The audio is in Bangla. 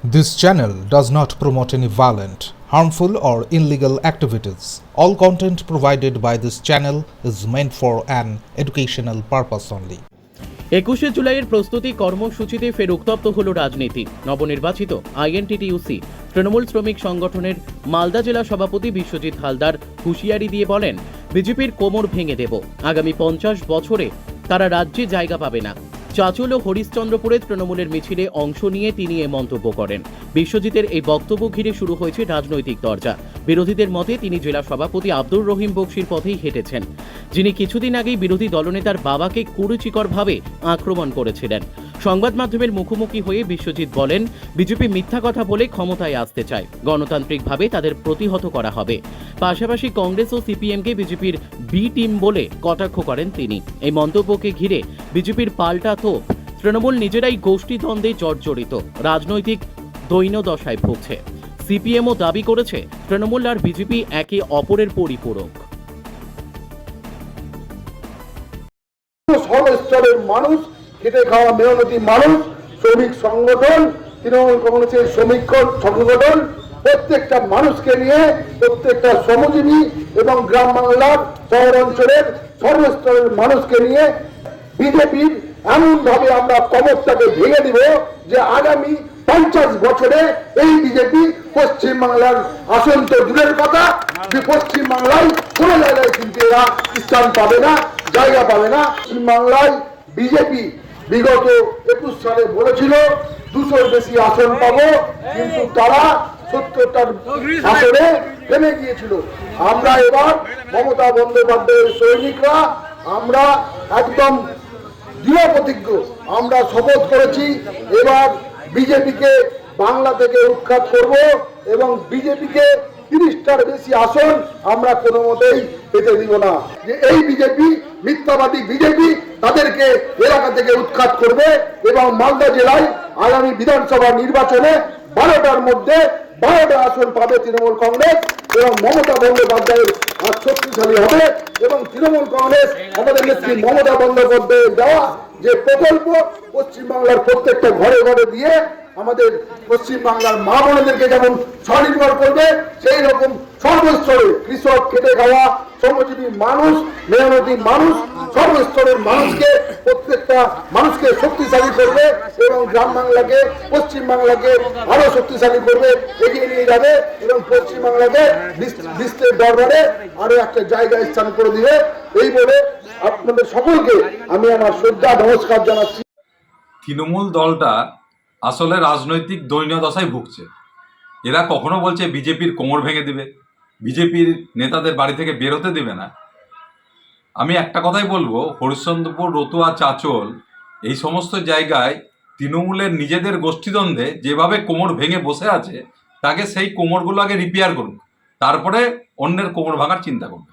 This channel does not promote any violent, harmful, or illegal activities. All content provided by this channel is meant for an educational purpose only. 21শে জুলাইয়ের প্রস্তুতি কর্মসূচিতে ফের উত্তপ্ত হল রাজনীতি। নবনির্বাচিত আইএনটিটিইউসি তৃণমূল শ্রমিক সংগঠনের মালদা জেলা সভাপতি বিশ্বজিৎ হালদার হুঁশিয়ারি দিয়ে বলেন, বিজেপির কোমর ভেঙে দেব। আগামী 50 বছরে তারা রাজ্যে জায়গা পাবে না। চাচল ও হরিশ্চন্দ্রপুরে তৃণমূলের মিছিলে অংশ নিয়ে তিনি এ মন্তব্য করেন। বিশ্বজিতের এই বক্তব্য ঘিরে শুরু হয়েছে রাজনৈতিক দরজা। বিরোধীদের মতে তিনি জেলা সভাপতি আব্দুর রহিম বক্সির পথেই হেঁটেছেন, যিনি কিছুদিন আগেই বিরোধী দলনেতার বাবাকে কুরুচিকরভাবে আক্রমণ করেছিলেন। সংবাদ মাধ্যমের মুখোমুখি হয়ে বিশ্বজিৎ বলেন, বিজেপি মিথ্যা কথা বলে ক্ষমতায় আসতে চায়, গণতান্ত্রিকভাবে তাদের প্রতিহত করা হবে। পাশাপাশি কংগ্রেস ও সিপিএমকে বিজেপির বি টিম বলে কটাক্ষ করেন তিনি। এই মন্তব্যকে ঘিরে বিজেপির পাল্টা তোপ। তৃণমূল নিজেরাই গোষ্ঠীদ্বন্দ্বে জর্জরিত, রাজনৈতিক দৈন্যদশায় ভুগছে। সিপিএমও দাবি করেছে তৃণমূল আর বিজেপি একে অপরের পরিপূরক। সর্বস্তরের মানুষ, খেটে খাওয়া মেহনতি মানুষ, শ্রমিক সংগঠন, তৃণমূল কংগ্রেসের শ্রমিক সংগঠন, প্রত্যেকটা মানুষকে নিয়ে, প্রত্যেকটা শ্রমজীবী এবং গ্রাম বাংলার শহর অঞ্চলের সর্বস্তরের মানুষকে নিয়ে বিজেপির এমন ভাবে আমরা কবরটাকে ভেঙে দিব যে আগামী 50 বছরে এই বিজেপি পশ্চিম বাংলার আসন তো দূরের কথা, পশ্চিম বাংলায় কোনো জায়গায় কিন্তু এরা স্থান পাবে না, জায়গা পাবে না। পশ্চিম বাংলায় বিজেপি বিগত 21 সালে বলেছিল 200-র বেশি আসন পাবো, কিন্তু তারা 70টার আসনে থেমে গিয়েছিল। আমরা এবার মমতা বন্দ্যোপাধ্যায়ের সৈনিকরা আমরা একদম দৃঢ় প্রতিজ্ঞ, আমরা শপথ করেছি এবার বিজেপিকে বাংলা থেকে উৎখাত করব এবং বিজেপিকে 30টার বেশি আসন আমরা কোনো মতেই পেতে দিব না। যে এই বিজেপি মিথ্যাবাদী বিজেপি, তাদেরকে এলাকা থেকে উৎখাত করবে এবং মালদা জেলায় আগামী বিধানসভা নির্বাচনে 12টার মধ্যে 12টা আসন পাবে তৃণমূল কংগ্রেস এবং মমতা বন্দ্যোপাধ্যায়ের হাত শক্তিশালী হবে। এবং তৃণমূল কংগ্রেস আমাদের নেত্রী মমতা বন্দ্যোপাধ্যায়ের দেওয়া যে প্রকল্প পশ্চিমবাংলার প্রত্যেকটা ঘরে ঘরে দিয়ে আমাদের পশ্চিমবাংলার মা বোনেদেরকে যেমন স্বনির্ভর করবে, সেই রকম সর্বস্তরে কৃষক, খেটে খাওয়া শ্রমজীবী মানুষ, মেহনতি মানুষ, সর্বস্তরের মানুষকে, প্রত্যেকটা মানুষকে শক্তিশালী করবে এবং গ্রাম বাংলাকে, পশ্চিম বাংলাকে আরো শক্তিশালী করবে, এগিয়ে নিয়ে যাবে এবং পশ্চিম বাংলাকে বিশ্বের দরবারে আরো একটা জায়গায় স্থান করে দিবে। এই বলে আপনাদের সকলকে আমি আমার শ্রদ্ধা নমস্কার জানাচ্ছি। তৃণমূল দলটা আসলে রাজনৈতিক দৈন্যদশায় ভুগছে। এরা কখনো বলছে বিজেপির কোমর ভেঙে দিবে, বিজেপির নেতাদের বাড়ি থেকে বেরোতে দেবে না। আমি একটা কথাই বলবো, হরিশ্চন্দ্রপুর, রতুয়া, চাচল এই সমস্ত জায়গায় তৃণমূলের নিজেদের গোষ্ঠীদ্বন্দ্বে যেভাবে কোমর ভেঙে বসে আছে, তাকে সেই কোমরগুলো আগে রিপেয়ার করুক, তারপরে অন্যের কোমর ভাঙার চিন্তা করবে।